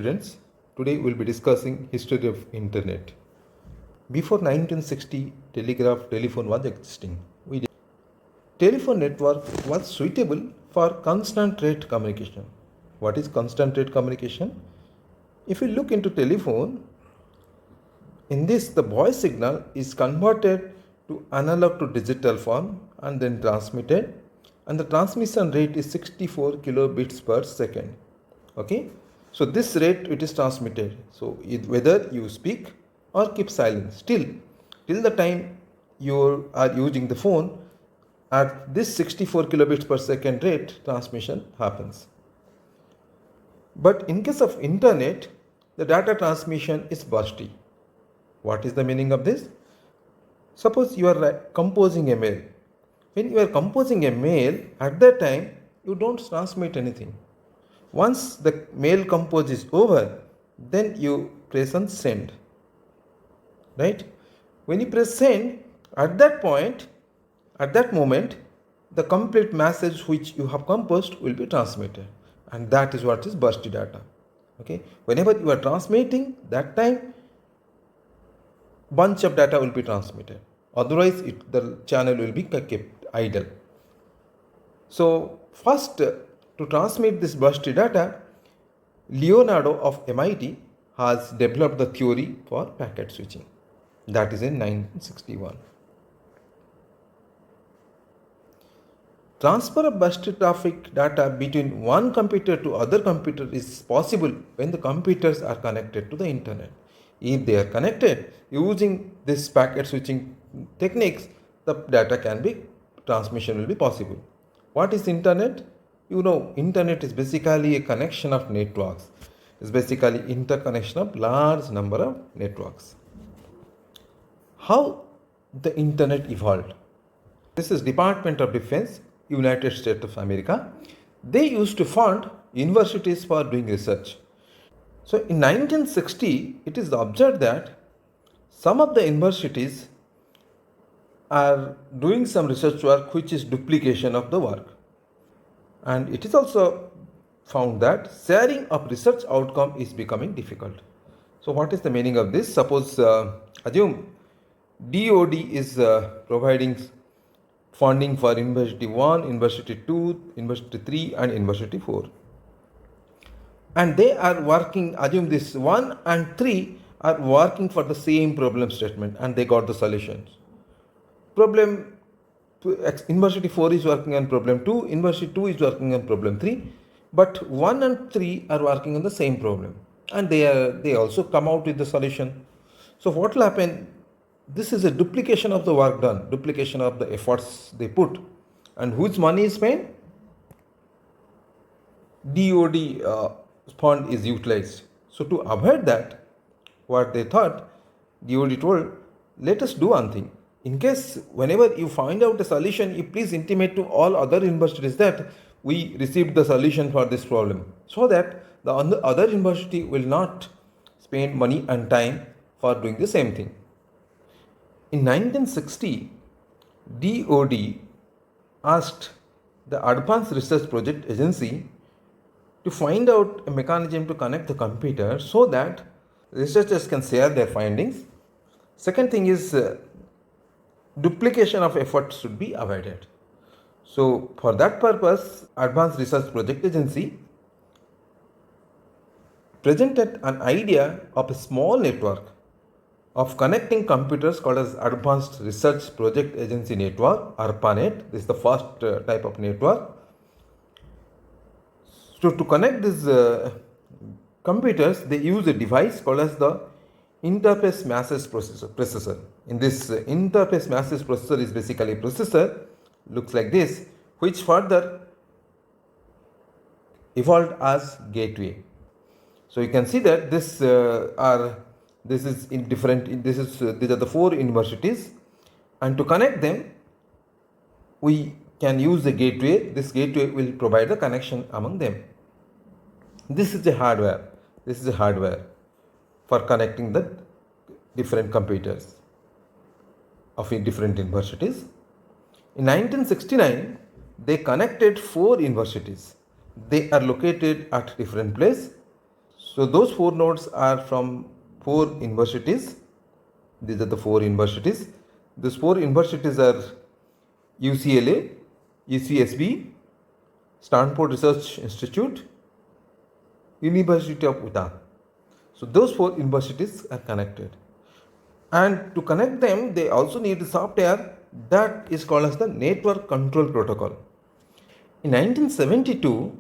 students. Today we will be discussing history of internet. Before 1960, telephone was existing. Telephone network was suitable for constant rate communication. What is constant rate communication? If you look into telephone, in this the voice signal is converted to analog to digital form and then transmitted, and the transmission rate is 64 kilobits per second. Okay, so this rate it is transmitted. So whether you speak or keep silent, still till the time you are using the phone, at this 64 kilobits per second rate transmission happens. But in case of internet, the data transmission is bursty. What is the meaning of this? Suppose you are composing a mail. When you are composing a mail, at that time you don't transmit anything. Once the mail compose is over, then you press on send. Right? When you press send, at that moment, the complete message which you have composed will be transmitted. And that is what is bursty data. Okay? Whenever you are transmitting, that time bunch of data will be transmitted. Otherwise, the channel will be kept idle. So first, to transmit this bursty data, Leonardo of MIT has developed the theory for packet switching. That is in 1961. Transfer of bursty traffic data between one computer to other computer is possible when the computers are connected to the internet. If they are connected using this packet switching techniques, the transmission will be possible. What is internet? You know, internet is basically a connection of networks. It's basically interconnection of large number of networks. How the internet evolved? This is Department of Defense, United States of America. They used to fund universities for doing research. So in 1960, it is observed that some of the universities are doing some research work which is duplication of the work. And it is also found that sharing of research outcome is becoming difficult. So what is the meaning of this? Suppose assume DOD is providing funding for University 1, University 2, University 3 and University 4. And they are working, assume this 1 and 3 are working for the same problem statement and they got the solutions. University 4 is working on problem 2, University 2 is working on problem 3, but 1 and 3 are working on the same problem and they also come out with the solution. So what will happen? This is a duplication of the work done, duplication of the efforts they put. And whose money is spent? DOD fund is utilized. So to avoid that, what they thought, DOD told, let us do one thing. In case whenever you find out a solution, you please intimate to all other universities that we received the solution for this problem, so that the other university will not spend money and time for doing the same thing. In 1960, DOD asked the Advanced Research Project Agency to find out a mechanism to connect the computer so that researchers can share their findings. Second thing is duplication of efforts should be avoided. So for that purpose, Advanced Research Project Agency presented an idea of a small network of connecting computers called as Advanced Research Project Agency Network, ARPANET. This is the first type of network. So to connect these computers, they use a device called as the interface message processor. In this interface message processor is basically a processor, looks like this, which further evolved as gateway. So you can see that these are the 4 universities, and to connect them we can use the gateway. This gateway will provide the connection among them. This is the hardware. This is the hardware for connecting the different computers of different universities. In 1969, they connected 4 universities. They are located at different places. So those 4 nodes are from 4 universities. These are the 4 universities. These 4 universities are UCLA, UCSB, Stanford Research Institute, University of Utah. So those 4 universities are connected. And to connect them, they also need software that is called as the Network Control Protocol. In 1972,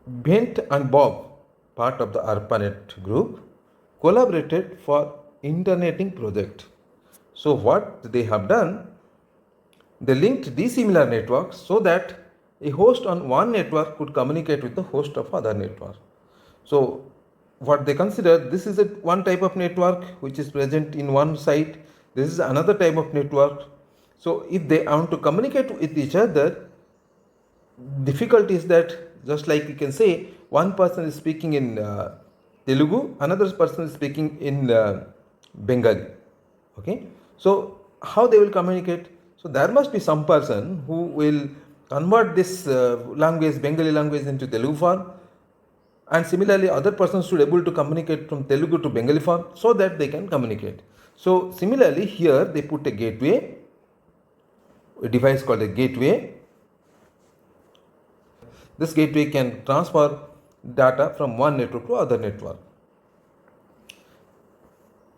Bent and Bob, part of the ARPANET group, collaborated for interneting project. So what they have done, they linked dissimilar networks so that a host on one network could communicate with the host of other network. So what they consider, this is one type of network which is present in one site, this is another type of network. So if they want to communicate with each other, difficulty is that, just like you can say, one person is speaking in Telugu, another person is speaking in Bengali. Okay, so how they will communicate? So there must be some person who will convert this language, Bengali language, into Telugu form, and similarly other persons should able to communicate from Telugu to Bengali form so that they can communicate. So similarly here they put a gateway, a device called a gateway. This gateway can transfer data from one network to other network.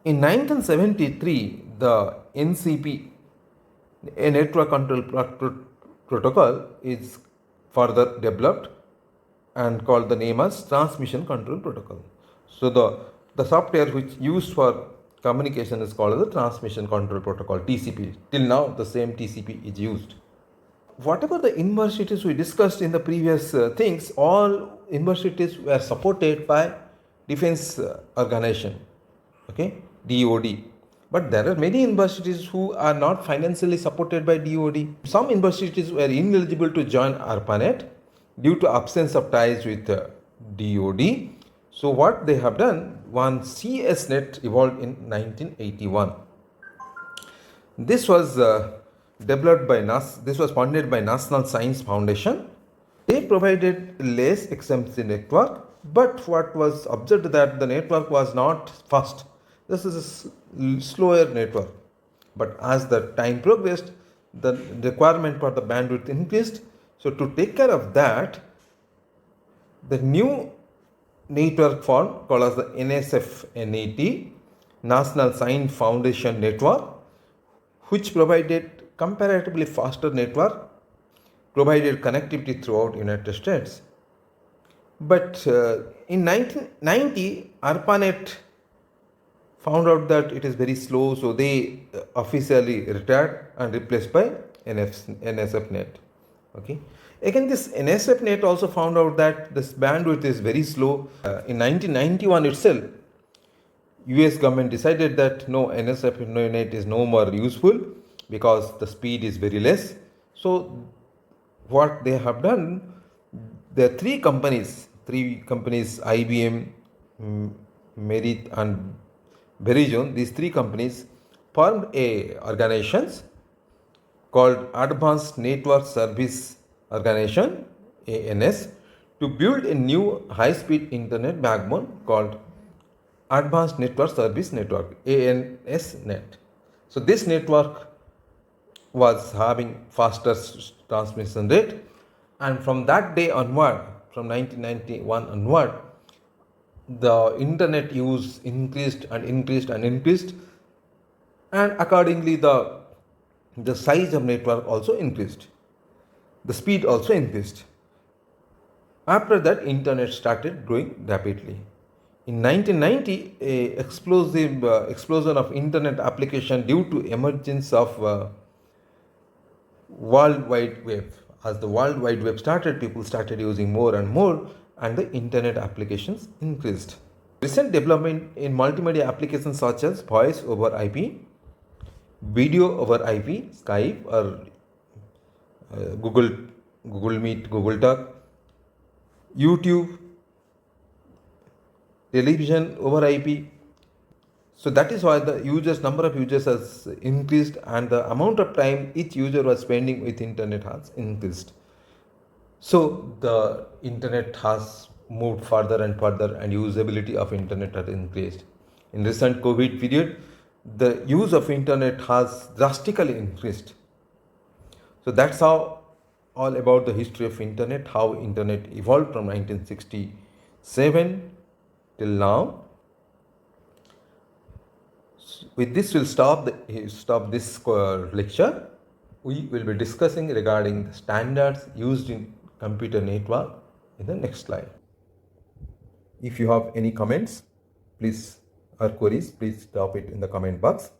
In 1973, the NCP, a network control protocol, is further developed and called the name as Transmission Control Protocol. So the software which used for communication is called the Transmission Control Protocol, TCP. Till now the same TCP is used. Whatever the universities we discussed in the previous things, all universities were supported by defense organization, okay, DOD. But there are many universities who are not financially supported by DOD. Some universities were ineligible to join ARPANET due to absence of ties with DOD. So what they have done, one CSNet evolved in 1981. This was developed by NASA. This was funded by National Science Foundation. They provided less expensive network, but what was observed that the network was not fast. This is a slower network. But as the time progressed, the requirement for the bandwidth increased. So to take care of that, the new network formed called as the NSF-NET, National Science Foundation Network, which provided comparatively faster network, provided connectivity throughout United States. But in 1990, ARPANET found out that it is very slow, so they officially retired and replaced by NSF-NET. Okay. Again, this NSF-NET also found out that this bandwidth is very slow. In 1991 itself, US government decided that no, NSF-NET is no more useful because the speed is very less. So what they have done, there are three companies, IBM, Merit and Verizon, these three companies formed a organizations called Advanced Network Service Organization, ANS, to build a new high-speed internet backbone called Advanced Network Service Network, ANSNet. So this network was having faster transmission rate, and from that day onward, from 1991 onward, the internet use increased and increased and increased, and accordingly the size of network also increased, the speed also increased. After that, internet started growing rapidly. In 1990, a explosion of internet application due to emergence of World Wide Web. As the World Wide Web started, people started using more and more, and the internet applications increased. Recent development in multimedia applications such as voice over IP, video over IP, Skype or Google Meet, Google Talk, YouTube, television over IP. So that is why the number of users has increased, and the amount of time each user was spending with internet has increased. So the internet has moved further and further, and usability of internet has increased. In recent COVID period, the use of internet has drastically increased. So that's how all about the history of internet, how internet evolved from 1967 till now. With this, we'll stop this lecture. We will be discussing regarding the standards used in computer network in the next slide. If you have any comments, please, or queries, please drop it in the comment box.